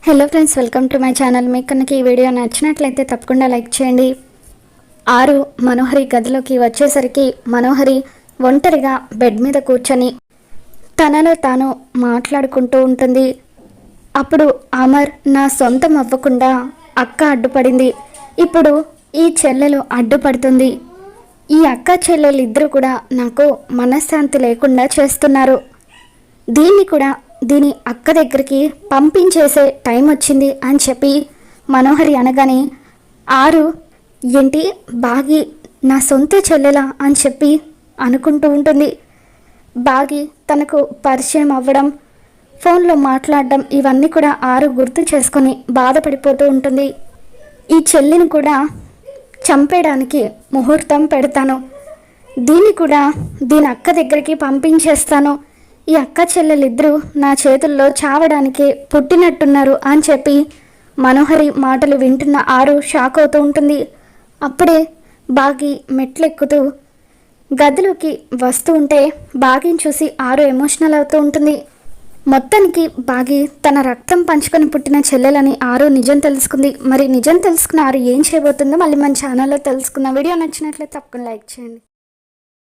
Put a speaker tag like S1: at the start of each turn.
S1: Hello friends, welcome to my channel. మీకు కనుక ఈ వీడియో నచ్చినట్లయితే తప్పకుండా లైక్ చేయండి. ఆరు మనోహరి గదిలోకి వచ్చేసరికి మనోహరి ఒంటరిగా బెడ్ మీద కూర్చొని తనలో తాను మాట్లాడుకుంటూ ఉంటుంది. అప్పుడు అమర్ నా సొంతం అవ్వకుండా అక్క అడ్డుపడింది, ఇప్పుడు ఈ చెల్లెలు అడ్డుపడుతుంది. ఈ అక్క చెల్లెలు ఇద్దరు కూడా నాకు మనశ్శాంతి లేకుండా చేస్తున్నారు. దీన్ని కూడా దీని అక్క దగ్గరికి పంపించేసే టైం వచ్చింది అని చెప్పి మనోహరి అనగానే ఆరు ఏంటి బాగి నా సొంత చెల్లెలా అని చెప్పి అనుకుంటూ ఉంటుంది. బాగి తనకు పరిచయం అవ్వడం, ఫోన్లో మాట్లాడడం ఇవన్నీ కూడా ఆరు గుర్తు చేసుకొని బాధపడిపోతూ ఉంటుంది. ఈ చెల్లిని కూడా చంపేయడానికి ముహూర్తం పెడతాను, దీన్ని కూడా దీని అక్క దగ్గరికి పంపించేస్తాను, ఈ అక్క చెల్లెలిద్దరూ నా చేతుల్లో చావడానికి పుట్టినట్టున్నారు అని చెప్పి మనోహరి మాటలు వింటున్న ఆరు షాక్ అవుతూ ఉంటుంది. అప్పుడే బాగి మెట్లెక్కుతూ గదిలోకి వస్తూ ఉంటే బాగిని చూసి ఆరు ఎమోషనల్ అవుతూ ఉంటుంది. మొత్తానికి బాగి తన రక్తం పంచుకొని పుట్టిన చెల్లెలని ఆరు నిజం తెలుసుకుంది. మరి నిజం తెలుసుకున్న ఆరు ఏం చేయబోతుందో మళ్ళీ మన ఛానల్లో తెలుసుకుందాం. వీడియో నచ్చినట్లయితే తప్పకుండా లైక్ చేయండి.